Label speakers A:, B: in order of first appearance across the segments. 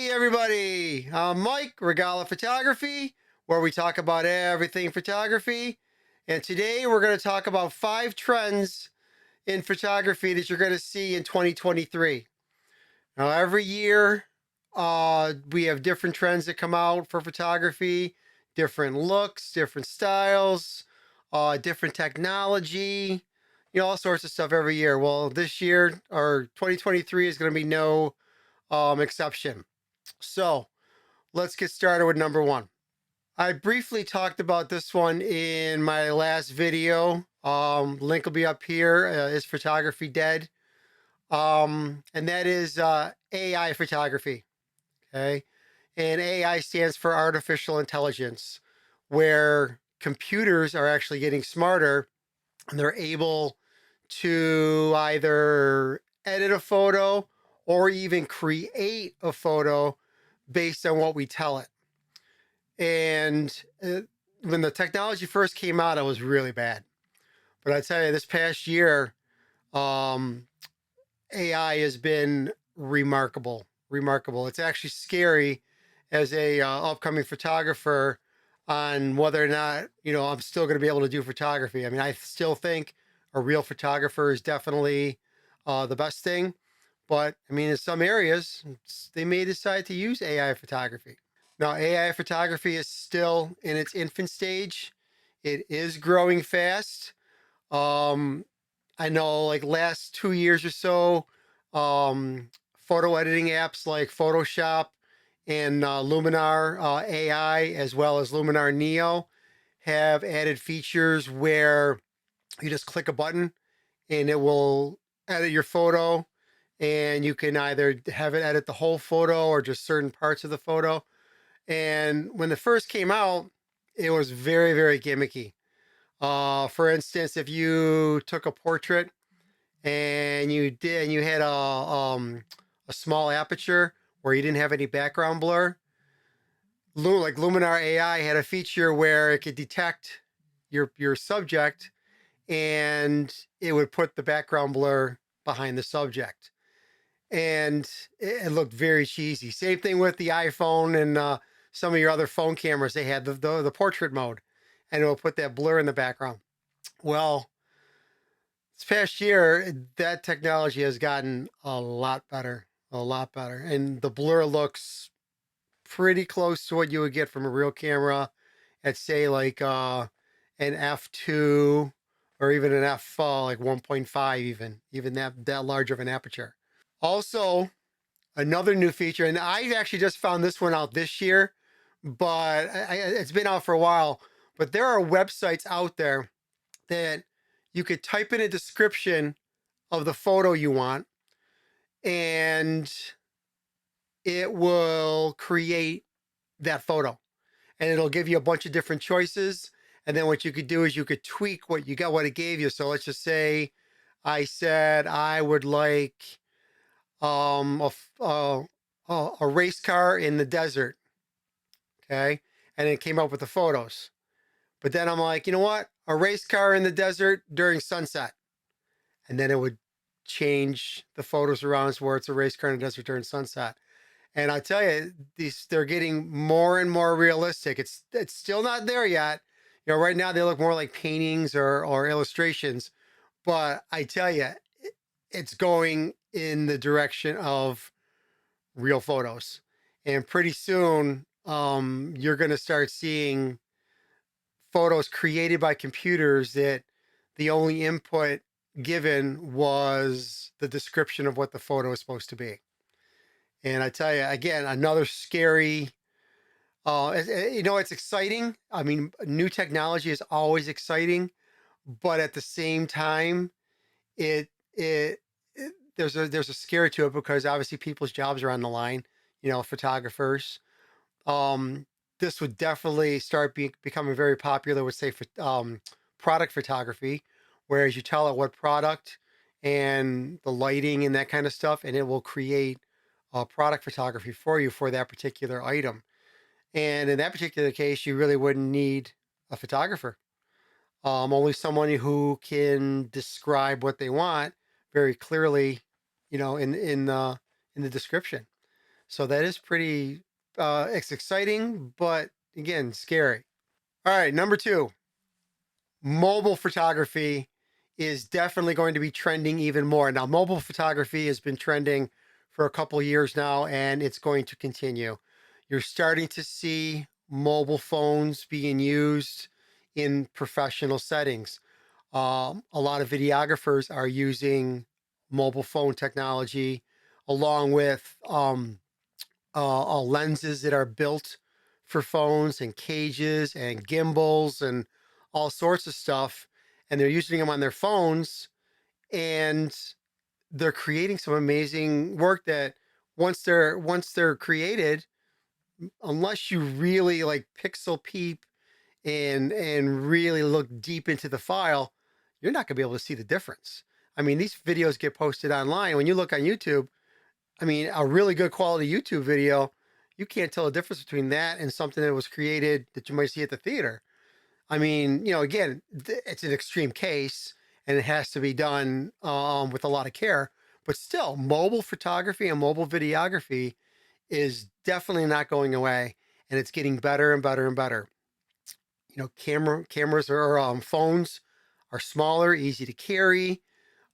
A: Hey everybody, I'm Mike, Regala Photography, where we talk about everything photography. And today we're going to talk about 5 trends in photography that you're going to see in 2023. Now, every year we have different trends that come out for photography, different looks, different styles, different technology, all sorts of stuff every year. Well, this year, or 2023, is going to be no exception. So let's get started with number one. I briefly talked about this one in my last video. Link will be up here. Is photography dead? And that is AI photography. Okay. And AI stands for artificial intelligence, where computers are actually getting smarter and they're able to either edit a photo or even create a photo based on what we tell it. And when the technology first came out, it was really bad. But I tell you, this past year, um, AI has been remarkable. Remarkable. It's actually scary as a upcoming photographer on whether or not I'm still going to be able to do photography. I mean, I still think a real photographer is definitely the best thing. But I mean, in some areas, they may decide to use AI photography. Now, AI photography is still in its infant stage. It is growing fast. Um, I know, like last 2 years or so, photo editing apps like Photoshop and Luminar AI, as well as Luminar Neo, have added features where you just click a button and it will edit your photo, and you can either have it edit the whole photo or just certain parts of the photo. And when it first came out, it was very, very gimmicky. For instance, if you took a portrait and you had a small aperture where you didn't have any background blur, like Luminar AI had a feature where it could detect your subject and it would put the background blur behind the subject. And it looked very cheesy. Same thing with the iPhone and some of your other phone cameras. They had the portrait mode, and it will put that blur in the background. Well, this past year, that technology has gotten a lot better, and the blur looks pretty close to what you would get from a real camera at, say, like an f2 or even an f like 1.5, even that large of an aperture. Also, another new feature, and I actually just found this one out this year, but it's been out for a while. But there are websites out there that you could type in a description of the photo you want, and it will create that photo, and it'll give you a bunch of different choices. And then what you could do is you could tweak what it gave you. So let's just say I said I would like um, a, f- uh, a race car in the desert. Okay. And it came up with the photos. But then I'm like, you know what? A race car in the desert during sunset. And then it would change the photos around to where it's a race car in the desert during sunset. And I tell you, they're getting more and more realistic. It's still not there yet. Right now they look more like paintings or illustrations. But I tell you, it's going in the direction of real photos. And pretty soon, you're going to start seeing photos created by computers that the only input given was the description of what the photo is supposed to be. And I tell you, again, another scary, it's exciting. I mean, new technology is always exciting, but at the same time, it, it, there's a scare to it because obviously people's jobs are on the line, photographers. um, this would definitely start becoming very popular with, say, for product photography, whereas you tell it what product and the lighting and that kind of stuff, and it will create product photography for you for that particular item. And in that particular case, you really wouldn't need a photographer. Only someone who can describe what they want very clearly, in the description. So that is pretty, it's exciting, but again, scary. All right, number two, mobile photography is definitely going to be trending even more. Now, mobile photography has been trending for a couple years now, and it's going to continue. You're starting to see mobile phones being used in professional settings. A lot of videographers are using mobile phone technology along with lenses that are built for phones and cages and gimbals and all sorts of stuff. And they're using them on their phones, and they're creating some amazing work that once they're created, unless you really like pixel peep and really look deep into the file, you're not going to be able to see the difference. I mean, these videos get posted online. When you look on YouTube, I mean, a really good quality YouTube video, you can't tell the difference between that and something that was created that you might see at the theater. I mean, again, it's an extreme case and it has to be done with a lot of care. But still, mobile photography and mobile videography is definitely not going away, and it's getting better and better and better. Cameras or phones are smaller, easy to carry.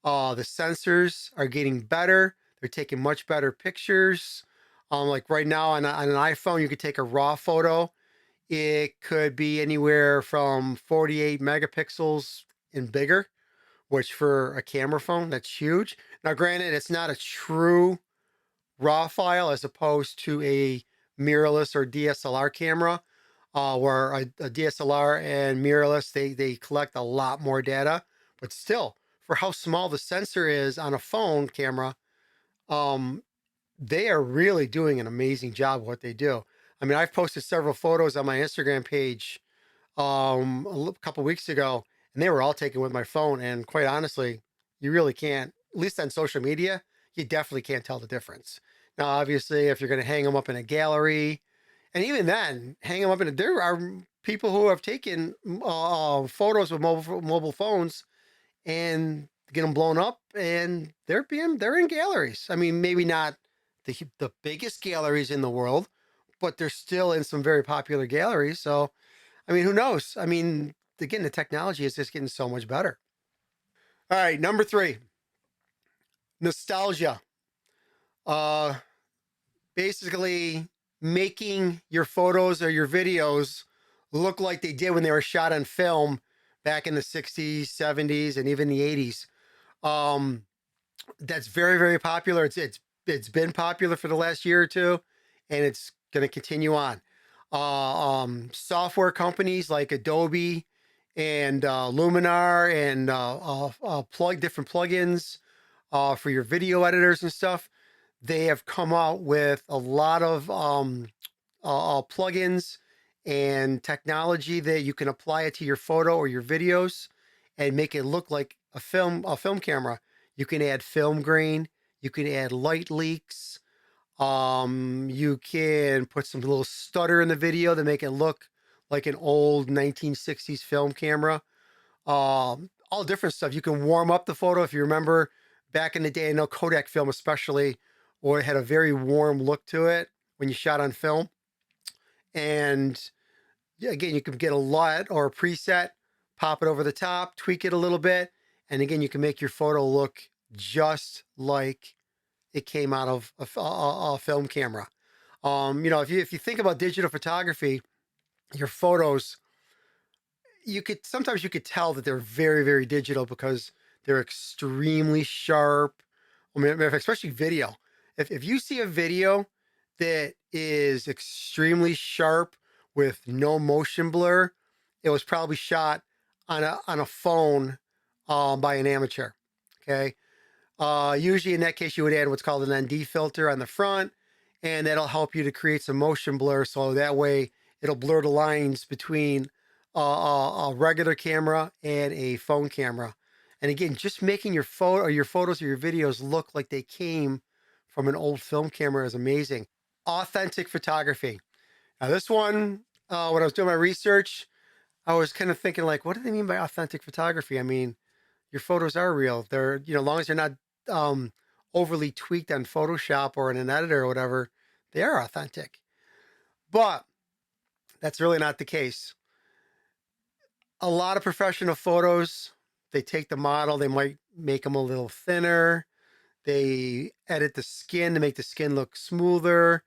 A: The sensors are getting better. They're taking much better pictures. Like right now on an iPhone, you could take a raw photo. It could be anywhere from 48 megapixels and bigger, which for a camera phone, that's huge. Now, granted, it's not a true raw file as opposed to a mirrorless or DSLR camera, where a DSLR and mirrorless, they collect a lot more data. But still, for how small the sensor is on a phone camera, um, they are really doing an amazing job of what they do. I mean, I've posted several photos on my Instagram page couple weeks ago, and they were all taken with my phone. And quite honestly, you really can't, at least on social media, you definitely can't tell the difference. Now, obviously, if you're going to hang them up in a gallery, and even then, hang them up in a, there are people who have taken photos with mobile phones and get them blown up, and they're in galleries. I mean, maybe not the biggest galleries in the world, but they're still in some very popular galleries. So I mean, who knows? I mean, again, the technology is just getting so much better. All right, number three, nostalgia. Uh, Basically, making your photos or your videos look like they did when they were shot on film back in the 60s, 70s, and even the 80s. Um, that's very, very popular. It's been popular for the last year or two, and it's going to continue on. Software companies like Adobe and Luminar and different plugins for your video editors and stuff. They have come out with a lot of plugins and technology that you can apply it to your photo or your videos and make it look like a film camera. You can add film grain. You can add light leaks. You can put some little stutter in the video to make it look like an old 1960s film camera. All different stuff. You can warm up the photo. If you remember back in the day, I know Kodak film especially, or it had a very warm look to it when you shot on film. And yeah, again, you can get a LUT or a preset, pop it over the top, tweak it a little bit, and again, you can make your photo look just like it came out of a film camera. If you think about digital photography, your photos, you could tell that they're very, very digital because they're extremely sharp. I mean, especially video. If you see a video that is extremely sharp with no motion blur, it was probably shot on a phone by an amateur. Okay. Usually in that case, you would add what's called an ND filter on the front, and that'll help you to create some motion blur. So that way it'll blur the lines between a regular camera and a phone camera. And again, just making your photos or your videos look like they came from an old film camera is amazing. Authentic photography. Now, this one, when I was doing my research, I was kind of thinking like, what do they mean by authentic photography? I mean, your photos are real. As long as they're not um, overly tweaked on Photoshop or in an editor or whatever, they are authentic. But that's really not the case. A lot of professional photos, they take the model, they might make them a little thinner. They edit the skin to make the skin look smoother.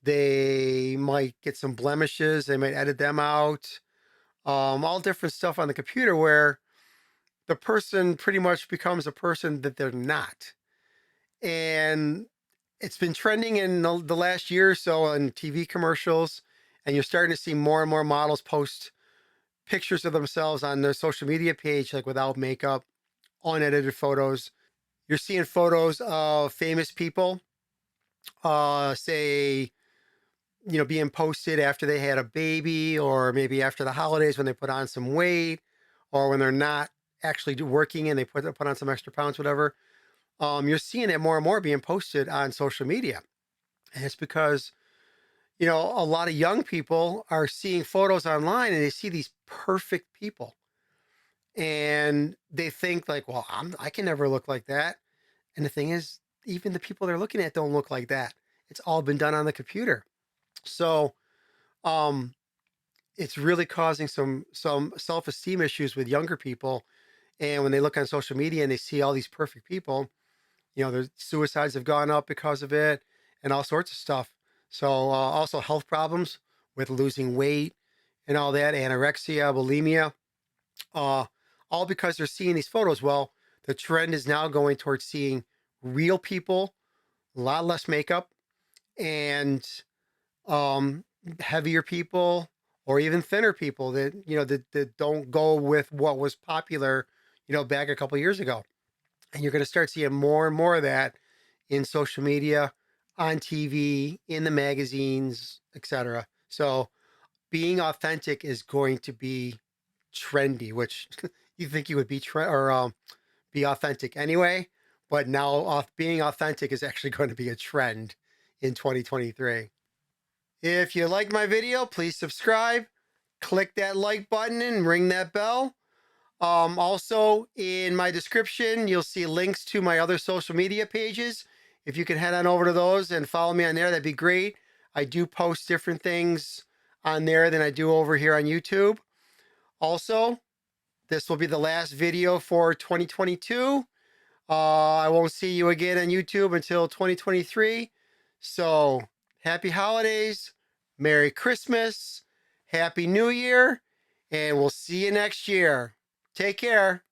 A: They might get some blemishes. They might edit them out. All different stuff on the computer where the person pretty much becomes a person that they're not. And it's been trending in the last year or so on TV commercials. And you're starting to see more and more models post pictures of themselves on their social media page, like without makeup, unedited photos. You're seeing photos of famous people, say, being posted after they had a baby, or maybe after the holidays when they put on some weight, or when they're not actually working and they put on some extra pounds, whatever. You're seeing it more and more being posted on social media. And it's because, a lot of young people are seeing photos online and they see these perfect people. And they think like, well, I can never look like that. And the thing is, even the people they're looking at don't look like that. It's all been done on the computer. So, um, it's really causing some self-esteem issues with younger people. And when they look on social media and they see all these perfect people, their suicides have gone up because of it, and all sorts of stuff. So also health problems with losing weight and all that, anorexia, bulimia, uh, all because they're seeing these photos. Well, the trend is now going towards seeing real people, a lot less makeup, and um, heavier people, or even thinner people that that don't go with what was popular, back a couple years ago. And you're going to start seeing more and more of that in social media, on TV, in the magazines, etc. So being authentic is going to be trendy, which you think you would be be authentic anyway, but now being authentic is actually going to be a trend in 2023. If you liked my video, please subscribe, click that like button and ring that bell. Also, in my description, you'll see links to my other social media pages. If you can head on over to those and follow me on there, that'd be great. I do post different things on there than I do over here on YouTube. Also, this will be the last video for 2022. I won't see you again on YouTube until 2023. So, happy holidays, Merry Christmas, Happy New Year, and we'll see you next year. Take care.